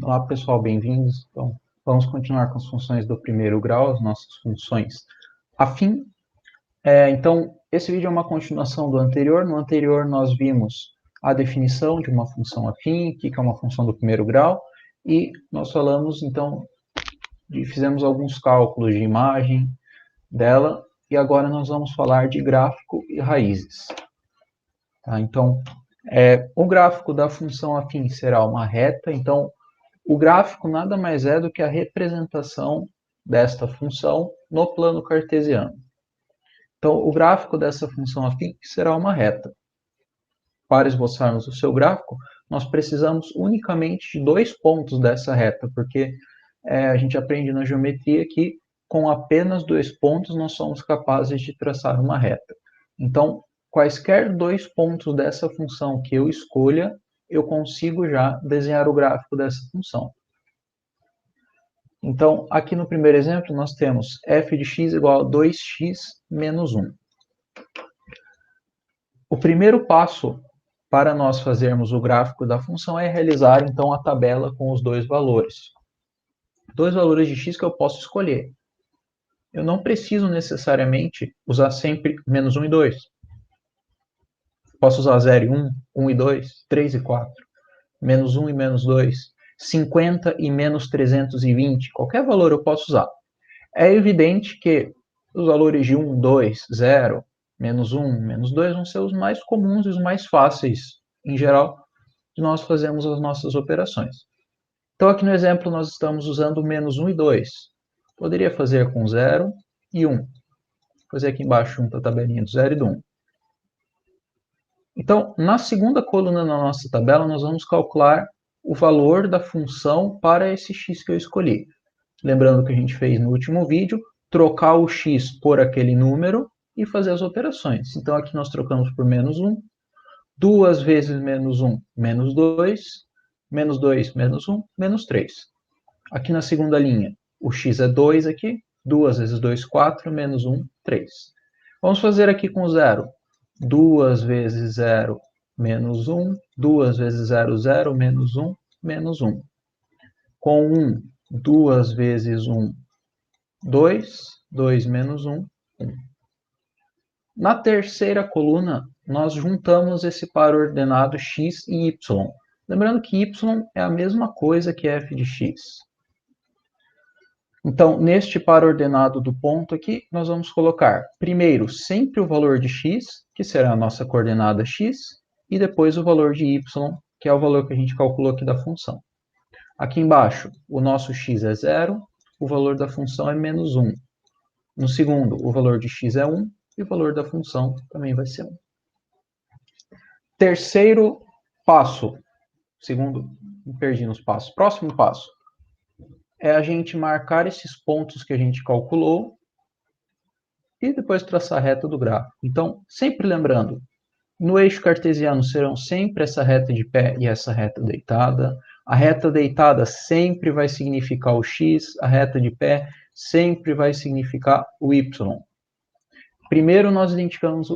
Olá, pessoal, bem-vindos. Então, vamos continuar com as funções do primeiro grau, as nossas funções afim. Então, esse vídeo é uma continuação do anterior. No anterior, nós vimos a definição de uma função afim, o que é uma função do primeiro grau, e nós falamos, então, fizemos alguns cálculos de imagem dela, e agora nós vamos falar de gráfico e raízes. Tá? Então, o gráfico da função afim será uma reta, então, o gráfico nada mais é do que a representação desta função no plano cartesiano. Então, o gráfico dessa função afim será uma reta. Para esboçarmos o seu gráfico, nós precisamos unicamente de dois pontos dessa reta, porque a gente aprende na geometria que com apenas dois pontos nós somos capazes de traçar uma reta. Então, quaisquer dois pontos dessa função que eu escolha, eu consigo já desenhar o gráfico dessa função. Então, aqui no primeiro exemplo, nós temos f de x igual a 2x menos 1. O primeiro passo para nós fazermos o gráfico da função é realizar, então, a tabela com os dois valores. Dois valores de x que eu posso escolher. Eu não preciso necessariamente usar sempre menos 1 e 2. Posso usar 0 e 1, 1 e 2, 3 e 4, menos 1 e menos 2, 50 e menos 320. Qualquer valor eu posso usar. É evidente que os valores de 1, 2, 0, menos 1, menos 2 vão ser os mais comuns e os mais fáceis, em geral, de nós fazermos as nossas operações. Então, aqui no exemplo, nós estamos usando menos 1 e 2. Poderia fazer com 0 e 1. Vou fazer aqui embaixo junto a tabelinha do 0 e do 1. Então, na segunda coluna da nossa tabela, nós vamos calcular o valor da função para esse x que eu escolhi. Lembrando que a gente fez no último vídeo, trocar o x por aquele número e fazer as operações. Então, aqui nós trocamos por menos 1, 2 vezes menos 1, menos 2, menos 2, menos 1, menos 3. Aqui na segunda linha, o x é 2 aqui, 2 vezes 2, 4, menos 1, 3. Vamos fazer aqui com 0. 2 vezes 0, menos 1, 2 vezes 0, 0, menos 1, menos 1. Com 1, 2 vezes 1, 2, 2 menos 1, 1. Na terceira coluna, nós juntamos esse par ordenado x e y. Lembrando que y é a mesma coisa que f de x. Então, neste par ordenado do ponto aqui, nós vamos colocar, primeiro, sempre o valor de x, que será a nossa coordenada x, e depois o valor de y, que é o valor que a gente calculou aqui da função. Aqui embaixo, o nosso x é 0, o valor da função é menos 1. No segundo, o valor de x é 1 e o valor da função também vai ser 1. Terceiro passo, segundo, me perdi nos passos. Próximo passo é a gente marcar esses pontos que a gente calculou e depois traçar a reta do gráfico. Então, sempre lembrando, no eixo cartesiano serão sempre essa reta de pé e essa reta deitada. A reta deitada sempre vai significar o x, a reta de pé sempre vai significar o y. Primeiro, nós identificamos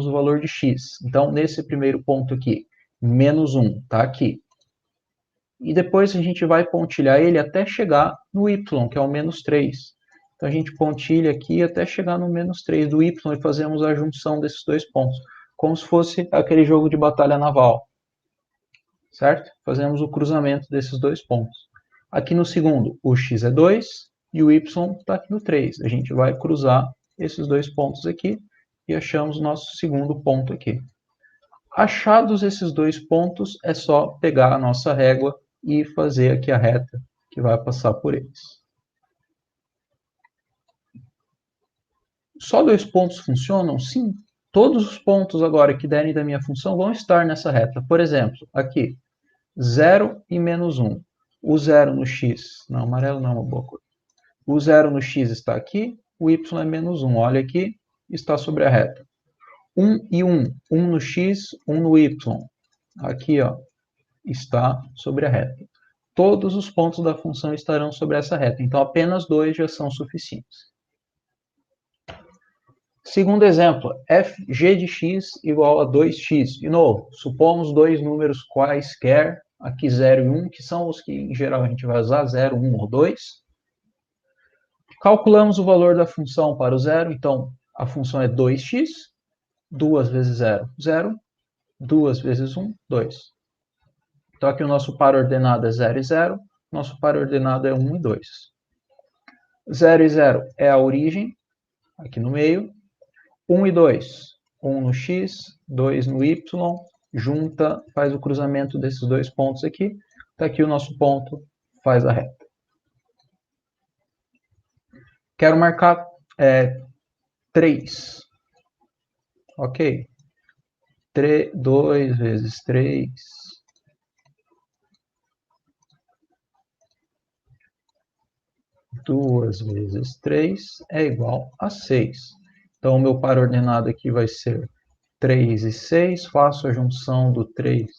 o valor de x. Então, nesse primeiro ponto aqui, menos 1, está aqui. E depois a gente vai pontilhar ele até chegar no y, que é o menos 3. Então, a gente pontilha aqui até chegar no menos 3 do y e fazemos a junção desses dois pontos, como se fosse aquele jogo de batalha naval. Certo? Fazemos o cruzamento desses dois pontos. Aqui no segundo, o x é 2 e o y está aqui no 3. A gente vai cruzar esses dois pontos aqui e achamos o nosso segundo ponto aqui. Achados esses dois pontos, é só pegar a nossa régua e fazer aqui a reta que vai passar por eles. Só dois pontos funcionam? Sim. Todos os pontos agora que derem da minha função vão estar nessa reta. Por exemplo, aqui, 0 e menos 1. O 0 no x, não, amarelo não é uma boa cor. O 0 no x está aqui, o y é menos 1. Olha aqui, está sobre a reta. 1 e 1. 1 no x, 1 no y. Aqui, ó, está sobre a reta. Todos os pontos da função estarão sobre essa reta. Então, apenas dois já são suficientes. Segundo exemplo, g de x igual a 2x. De novo, supomos dois números quaisquer aqui 0 e 1, que são os que em geral a gente vai usar, 0, 1 ou 2. Calculamos o valor da função para o zero, então a função é 2x, 2 vezes 0, 0, 2 vezes 1, 2. Então aqui o nosso par ordenado é 0 e 0, nosso par ordenado é 1 e 2. 0 e 0 é a origem, aqui no meio. 1 e 2, 1 no x, 2 no y, junta, faz o cruzamento desses dois pontos aqui. Está aqui o nosso ponto, faz a reta. Quero marcar 3. Ok. 2 vezes 3. 2 vezes 3 é igual a 6. Então, o meu par ordenado aqui vai ser 3 e 6. Faço a junção do 3,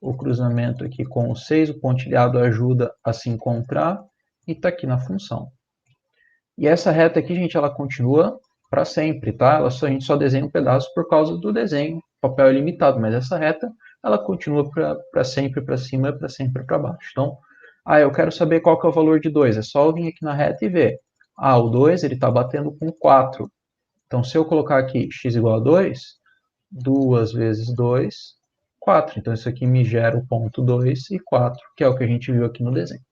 o cruzamento aqui com o 6. O pontilhado ajuda a se encontrar e está aqui na função. E essa reta aqui, gente, ela continua para sempre, tá? A gente só desenha um pedaço por causa do desenho. O papel é limitado, mas essa reta, ela continua para sempre para cima e para sempre para baixo. Então, eu quero saber qual que é o valor de 2. É só eu vir aqui na reta e ver. O 2, ele está batendo com 4. Então, se eu colocar aqui x igual a 2, 2 vezes 2, 4. Então, isso aqui me gera o ponto 2 e 4, que é o que a gente viu aqui no desenho.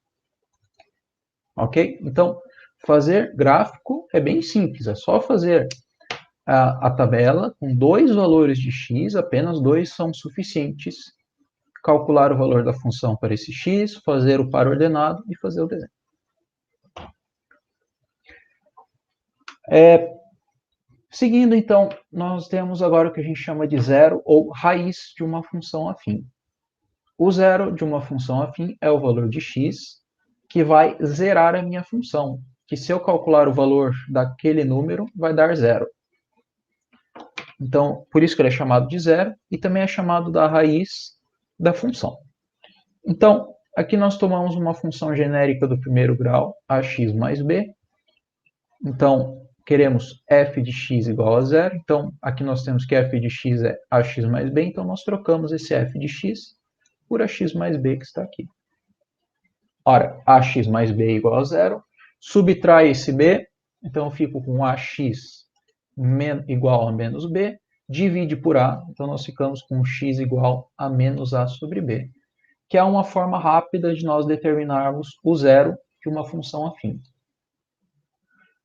Ok? Então, fazer gráfico é bem simples. É só fazer a tabela com 2 valores de x, apenas 2 são suficientes. Calcular o valor da função para esse x, fazer o par ordenado e fazer o desenho. Seguindo, então, nós temos agora o que a gente chama de zero ou raiz de uma função afim. O zero de uma função afim é o valor de x que vai zerar a minha função, que se eu calcular o valor daquele número, vai dar zero. Então, por isso que ele é chamado de zero e também é chamado da raiz da função. Então, aqui nós tomamos uma função genérica do primeiro grau, ax mais b. Então, queremos f de x igual a zero. Então, aqui nós temos que f de x é ax mais b. Então, nós trocamos esse f de x por ax mais b que está aqui. Ora, ax mais b igual a zero. Subtrai esse b. Então, eu fico com ax igual a menos b. Divide por a. Então, nós ficamos com x igual a menos a sobre b, que é uma forma rápida de nós determinarmos o zero de uma função afim.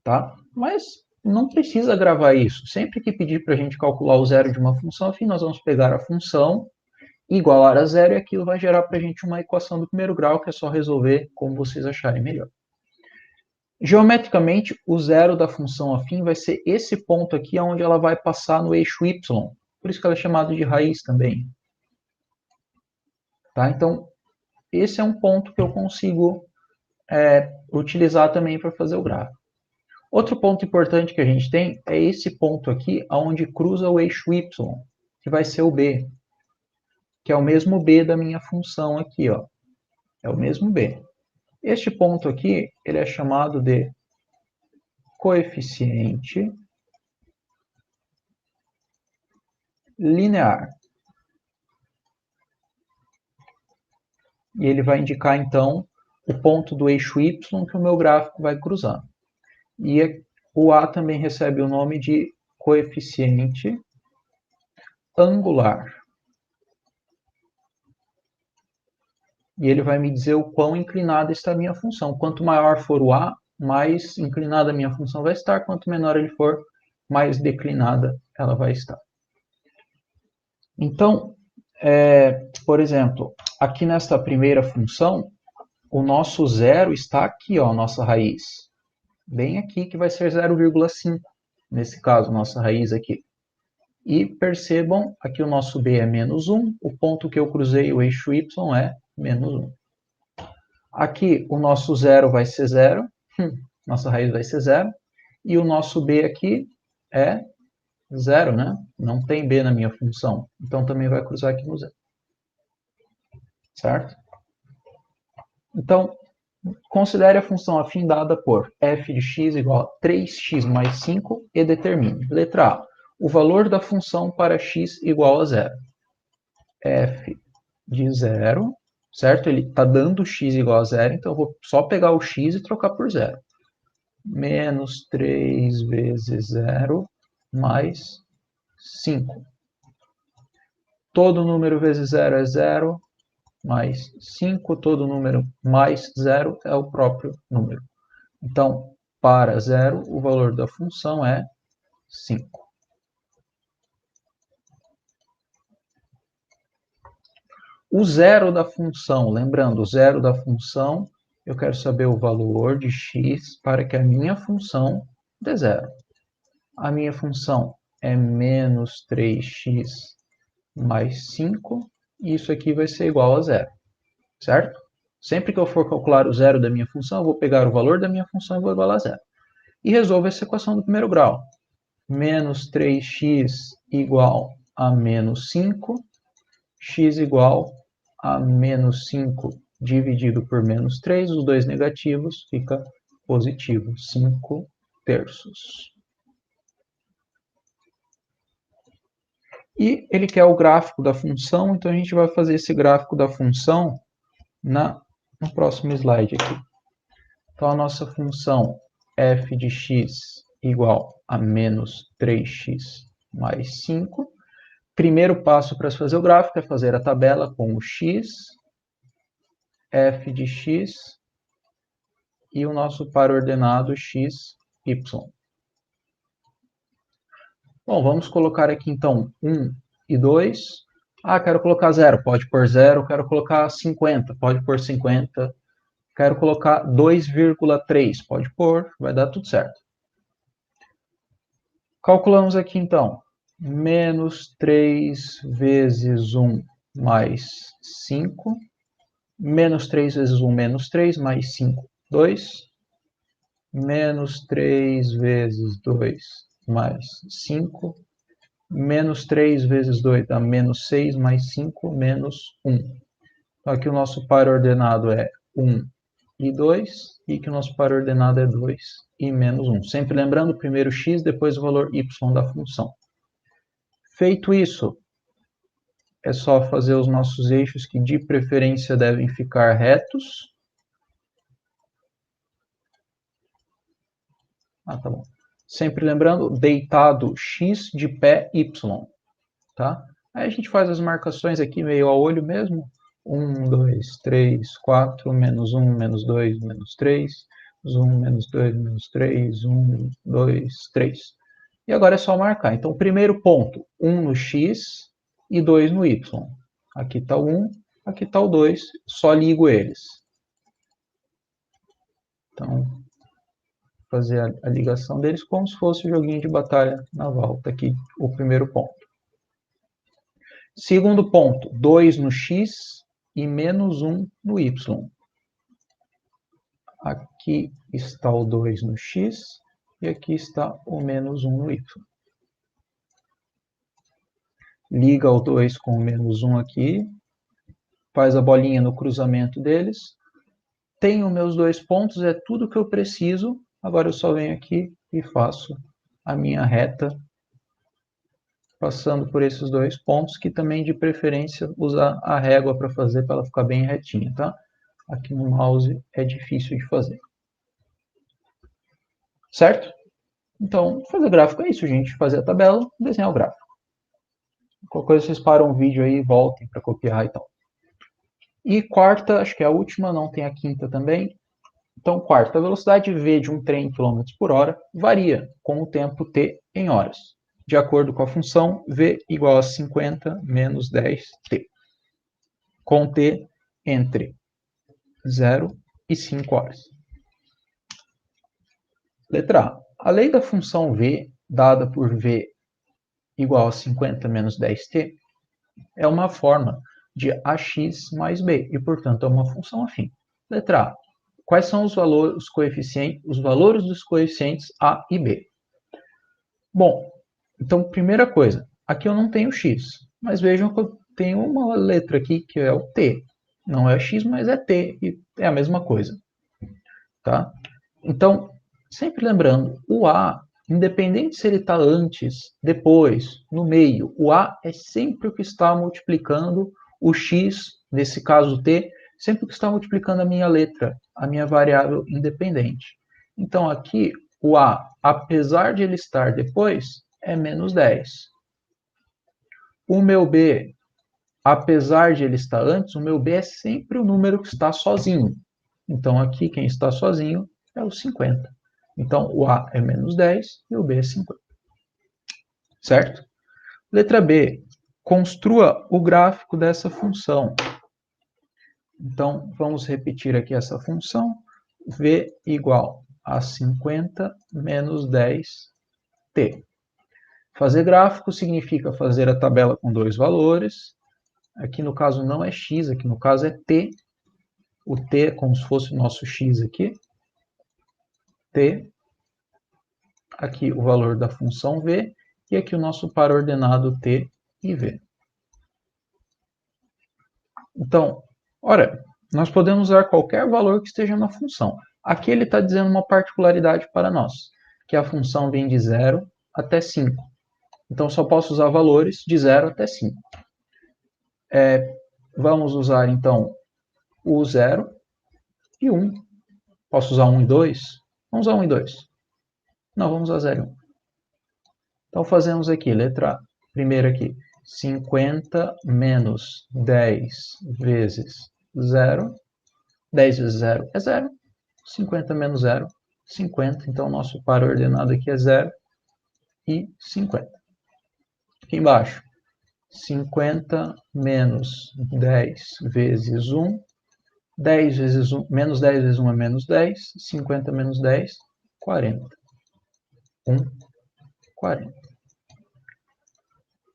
Tá? Mas não precisa gravar isso. Sempre que pedir para a gente calcular o zero de uma função afim, nós vamos pegar a função, igualar a zero, e aquilo vai gerar para a gente uma equação do primeiro grau, que é só resolver como vocês acharem melhor. Geometricamente, o zero da função afim vai ser esse ponto aqui, onde ela vai passar no eixo y. Por isso que ela é chamada de raiz também. Tá? Então, esse é um ponto que eu consigo utilizar também para fazer o gráfico. Outro ponto importante que a gente tem é esse ponto aqui, onde cruza o eixo y, que vai ser o b, que é o mesmo b da minha função aqui, ó. É o mesmo b. Este ponto aqui, ele é chamado de coeficiente linear. E ele vai indicar, então, o ponto do eixo y que o meu gráfico vai cruzar. E o a também recebe o nome de coeficiente angular. E ele vai me dizer o quão inclinada está a minha função. Quanto maior for o a, mais inclinada a minha função vai estar. Quanto menor ele for, mais declinada ela vai estar. Então, por exemplo, aqui nesta primeira função, o nosso zero está aqui, ó, nossa raiz. Bem aqui, que vai ser 0,5. Nesse caso, nossa raiz aqui. E percebam, aqui o nosso b é menos 1. O ponto que eu cruzei, o eixo y, é menos 1. Aqui, o nosso zero vai ser 0. Nossa raiz vai ser 0. E o nosso b aqui é 0, né? Não tem b na minha função. Então, também vai cruzar aqui no 0. Certo? Então, considere a função afim dada por f de x igual a 3x mais 5 e determine. Letra A. O valor da função para x igual a 0. F de 0 certo? Ele está dando x igual a zero, então eu vou só pegar o x e trocar por zero. Menos 3 vezes zero mais 5. Todo número vezes zero é zero, mais 5. Todo número mais zero é o próprio número. Então, para zero, o valor da função é 5. O zero da função, lembrando, o zero da função, eu quero saber o valor de x para que a minha função dê zero. A minha função é menos 3x mais 5, e isso aqui vai ser igual a zero, certo? Sempre que eu for calcular o zero da minha função, eu vou pegar o valor da minha função e vou igualar a zero. E resolvo essa equação do primeiro grau. Menos 3x igual a menos 5, x igual a menos 5 dividido por menos 3, os dois negativos, fica positivo, 5 terços. E ele quer o gráfico da função, então a gente vai fazer esse gráfico da função no próximo slide aqui. Então a nossa função f de x igual a menos 3x mais 5. Primeiro passo para fazer o gráfico é fazer a tabela com o x, f de x e o nosso par ordenado x, y. Bom, vamos colocar aqui então 1 e 2. Ah, quero colocar 0, pode pôr 0. Quero colocar 50, pode pôr 50. Quero colocar 2,3, pode pôr, vai dar tudo certo. Calculamos aqui então, menos 3 vezes 1 mais 5, menos 3 vezes 1 menos 3, mais 5, 2, menos 3 vezes 2 mais 5, menos 3 vezes 2 dá menos 6, mais 5, menos 1. Então aqui o nosso par ordenado é 1 e 2, e que o nosso par ordenado é 2 e menos 1. Sempre lembrando, primeiro x, depois o valor y da função. Feito isso, é só fazer os nossos eixos que de preferência devem ficar retos. Ah, tá bom. Sempre lembrando, deitado x de pé y, tá? Aí a gente faz as marcações aqui meio a olho mesmo. 1, 2, 3, 4, menos 1, menos 2, menos 3, 1, menos 2, menos 3, 1, 2, 3. E agora é só marcar. Então, primeiro ponto, 1 no x e 2 no y. Aqui está o 1, aqui está o 2, só ligo eles. Então, fazer a ligação deles como se fosse um joguinho de batalha naval. Está aqui o primeiro ponto. Segundo ponto, 2 no x e menos 1 no y. Aqui está o 2 no x e aqui está o menos 1 no y. Liga o 2 com o menos 1 aqui, faz a bolinha no cruzamento deles. Tenho meus dois pontos, é tudo que eu preciso. Agora eu só venho aqui e faço a minha reta passando por esses dois pontos, que também de preferência usar a régua para fazer, para ela ficar bem retinha, tá? Aqui no mouse é difícil de fazer. Certo? Então, fazer gráfico é isso, gente. Fazer a tabela, desenhar o gráfico. Qualquer coisa vocês param o vídeo aí e voltem para copiar e tal. E quarta, acho que é a última, não tem a quinta também. Então, quarta, a velocidade v de um trem em km por hora varia com o tempo t em horas, de acordo com a função v igual a 50 menos 10t, com t entre 0 e 5 horas. Letra A. A lei da função v, dada por v igual a 50 menos 10t, é uma forma de ax mais b, e, portanto, é uma função afim. Letra A. Quais são os valores dos coeficientes a e b? Bom, então, primeira coisa, aqui eu não tenho x, mas vejam que eu tenho uma letra aqui que é o t. Não é x, mas é t, e é a mesma coisa. Tá? Então, sempre lembrando, o a, independente se ele está antes, depois, no meio, o a é sempre o que está multiplicando o x, nesse caso t, sempre que está multiplicando a minha letra, a minha variável independente. Então, aqui, o A, apesar de ele estar depois, é menos 10. O meu B, apesar de ele estar antes, o meu B é sempre o número que está sozinho. Então, aqui, quem está sozinho é o 50. Então, o A é menos 10 e o B é 50. Certo? Letra B. Construa o gráfico dessa função. Então, vamos repetir aqui essa função. V igual a 50 menos 10t. Fazer gráfico significa fazer a tabela com dois valores. Aqui no caso não é x, aqui no caso é t. O t é como se fosse o nosso x aqui. T. Aqui o valor da função v. E aqui o nosso par ordenado t e v. Então, ora, nós podemos usar qualquer valor que esteja na função. Aqui ele está dizendo uma particularidade para nós, que a função vem de 0 até 5. Então, só posso usar valores de 0 até 5. Vamos usar, então, o 0 e 1. Posso usar 1 e 2? Vamos usar 1 e 2. Não, vamos usar 0 e 1. Então, fazemos aqui, letra A. Primeiro aqui, 50 menos 10 vezes 0. 10 vezes 0 é 0. 50 menos 0, 50. Então, nosso par ordenado aqui é 0 e 50. Aqui embaixo, 50 menos 10 vezes 1. 10 vezes 1, menos 10 vezes 1 é menos 10. 50 menos 10, 40. 40.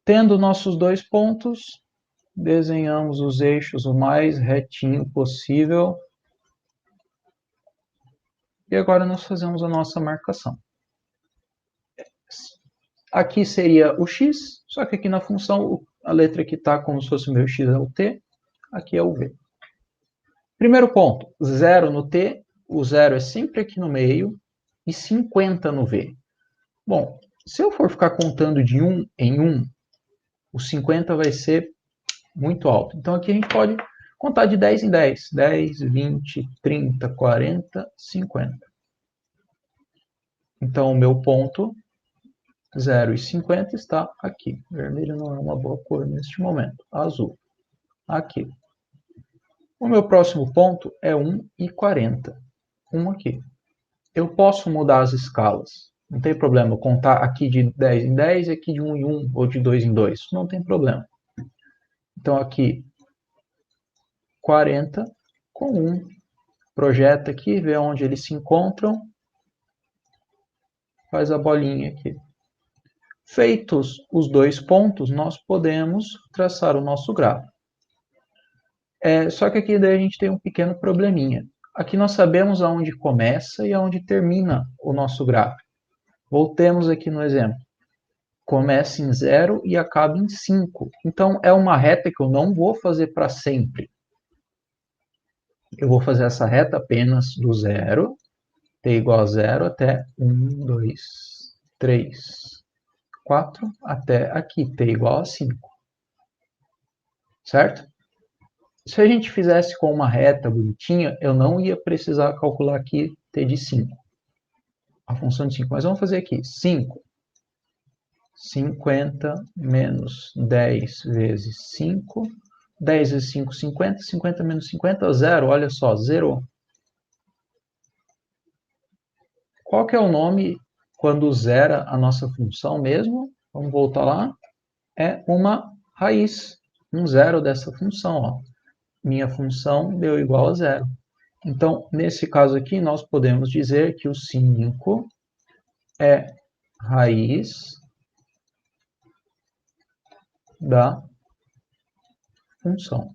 Tendo nossos dois pontos, desenhamos os eixos o mais retinho possível. E agora nós fazemos a nossa marcação. Aqui seria o x, só que aqui na função a letra que está como se fosse o meu x é o t, aqui é o v. Primeiro ponto, 0 no t, o 0 é sempre aqui no meio, e 50 no v. Bom, se eu for ficar contando de 1 em 1, o 50 vai ser muito alto. Então aqui a gente pode contar de 10 em 10. 10, 20, 30, 40, 50. Então o meu ponto 0 e 50 está aqui. Vermelho não é uma boa cor neste momento. Azul. Aqui. O meu próximo ponto é 1 e 40. 1 aqui. Eu posso mudar as escalas. Não tem problema eu contar aqui de 10 em 10 e aqui de 1 em 1 ou de 2 em 2. Não tem problema. Então aqui 40 com 1. Projeta aqui, vê onde eles se encontram. Faz a bolinha aqui. Feitos os dois pontos, nós podemos traçar o nosso gráfico. Só que aqui daí a gente tem um pequeno probleminha. Aqui nós sabemos aonde começa e aonde termina o nosso gráfico. Voltemos aqui no exemplo. Começa em 0 e acaba em 5. Então, é uma reta que eu não vou fazer para sempre. Eu vou fazer essa reta apenas do 0, t igual a 0, até 1, 2, 3, 4, até aqui, t igual a 5. Certo? Se a gente fizesse com uma reta bonitinha, eu não ia precisar calcular aqui t de 5. A função de 5. Mas vamos fazer aqui. 5. 50 menos 10 vezes 5. 10 vezes 5, 50. 50 menos 50, 0. Olha só, zerou. Qual que é o nome quando zera a nossa função mesmo? Vamos voltar lá. É uma raiz. Um zero dessa função. Ó. Minha função deu igual a 0. Então, nesse caso aqui, nós podemos dizer que o 5 é raiz da função.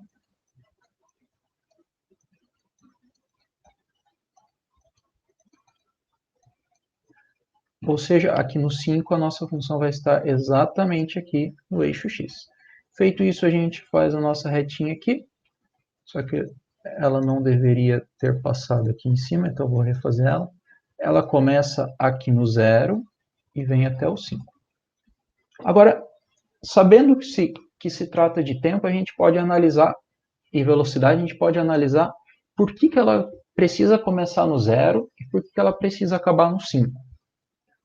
Ou seja, aqui no 5 a nossa função vai estar exatamente aqui no eixo x. Feito isso, a gente faz a nossa retinha aqui. Só que ela não deveria ter passado aqui em cima, então eu vou refazer ela. Ela começa aqui no 0 e vem até o 5. Agora, sabendo que se trata de tempo, a gente pode analisar e velocidade, a gente pode analisar por que ela precisa começar no 0 e por que ela precisa acabar no 5.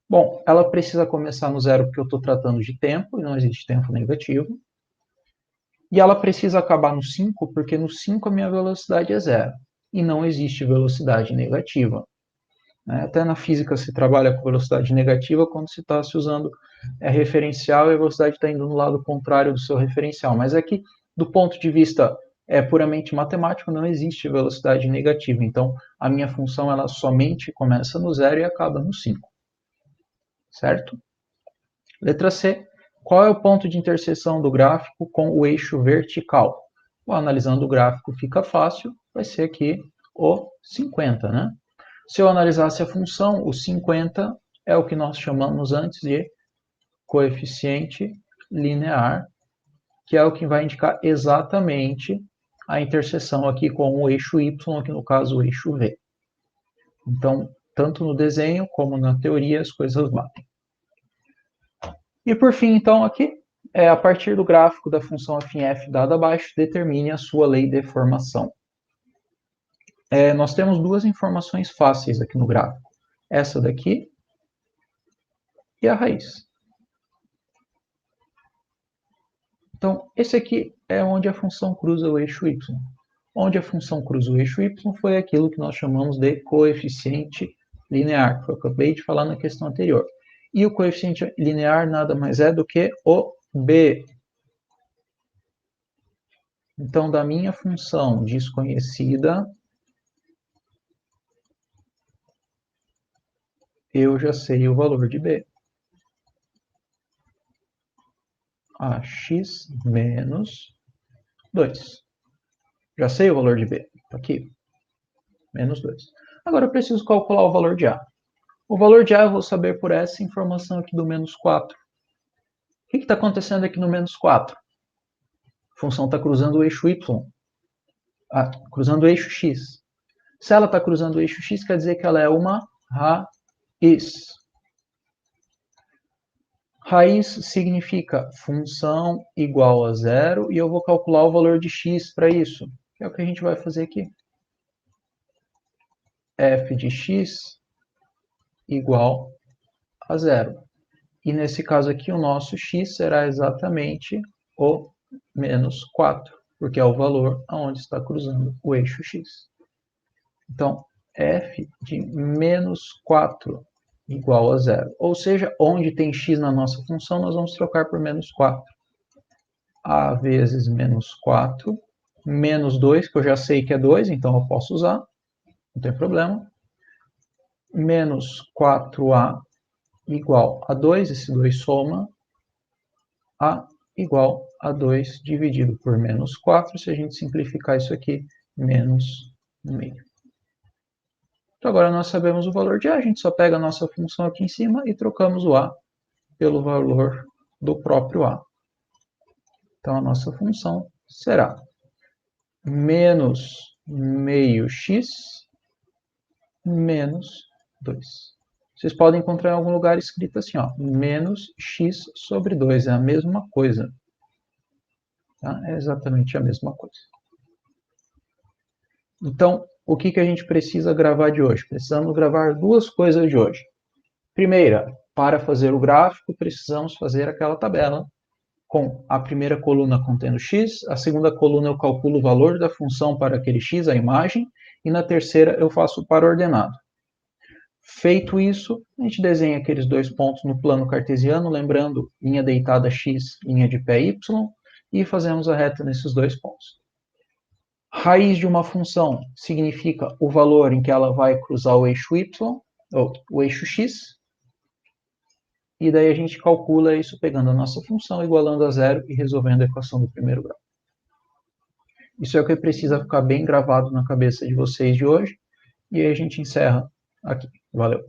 Bom, ela precisa começar no 0 porque eu estou tratando de tempo, e não existe tempo negativo. E ela precisa acabar no 5 porque no 5 a minha velocidade é 0. E não existe velocidade negativa. Até na física se trabalha com velocidade negativa quando se está se usando referencial e a velocidade está indo no lado contrário do seu referencial. Mas aqui, do ponto de vista puramente matemático, não existe velocidade negativa. Então, a minha função ela somente começa no 0 e acaba no 5. Certo? Letra C. Qual é o ponto de interseção do gráfico com o eixo vertical? Bom, analisando o gráfico fica fácil, vai ser aqui o 50, né? Se eu analisasse a função, o 50 é o que nós chamamos antes de coeficiente linear, que é o que vai indicar exatamente a interseção aqui com o eixo y, aqui no caso o eixo v. Então, tanto no desenho como na teoria as coisas batem. E por fim, então, aqui, a partir do gráfico da função afim dada abaixo, determine a sua lei de formação. Nós temos duas informações fáceis aqui no gráfico. Essa daqui e a raiz. Então, esse aqui é onde a função cruza o eixo y. Onde a função cruza o eixo y foi aquilo que nós chamamos de coeficiente linear, que eu acabei de falar na questão anterior. E o coeficiente linear nada mais é do que o b. Então, da minha função desconhecida, eu já sei o valor de b. Ax menos 2. Já sei o valor de b. Está aqui. Menos 2. Agora eu preciso calcular o valor de a. O valor de a eu vou saber por essa informação aqui do menos 4. O que está acontecendo aqui no menos 4? A função está cruzando o eixo y. Cruzando o eixo x. Se ela está cruzando o eixo x, quer dizer que ela é uma raiz. Raiz significa função igual a 0 e eu vou calcular o valor de x para isso. Que é o que a gente vai fazer aqui. F de x igual a 0. E nesse caso aqui, o nosso x será exatamente o menos 4, porque é o valor aonde está cruzando o eixo x. Então, f de menos 4 igual a 0. Ou seja, onde tem x na nossa função, nós vamos trocar por menos 4. A vezes menos 4, menos 2, que eu já sei que é 2, então eu posso usar, não tem problema. Menos 4a igual a 2, esse 2 soma, a igual a 2 dividido por menos 4, se a gente simplificar isso aqui, menos meio. Então agora nós sabemos o valor de a, gente só pega a nossa função aqui em cima e trocamos o a pelo valor do próprio a. Então a nossa função será menos meio x menos 2. Vocês podem encontrar em algum lugar escrito assim, ó, menos x sobre 2, é a mesma coisa. Tá? É exatamente a mesma coisa. Então, o que a gente precisa gravar de hoje? Precisamos gravar duas coisas de hoje. Primeira, para fazer o gráfico, precisamos fazer aquela tabela com a primeira coluna contendo x, a segunda coluna eu calculo o valor da função para aquele x, a imagem, e na terceira eu faço o par ordenado. Feito isso, a gente desenha aqueles dois pontos no plano cartesiano, lembrando linha deitada x, linha de pé y, e fazemos a reta nesses dois pontos. Raiz de uma função significa o valor em que ela vai cruzar o eixo y, ou o eixo x, e daí a gente calcula isso pegando a nossa função, igualando a 0 e resolvendo a equação do primeiro grau. Isso é o que precisa ficar bem gravado na cabeça de vocês de hoje, e aí a gente encerra aqui. Valeu!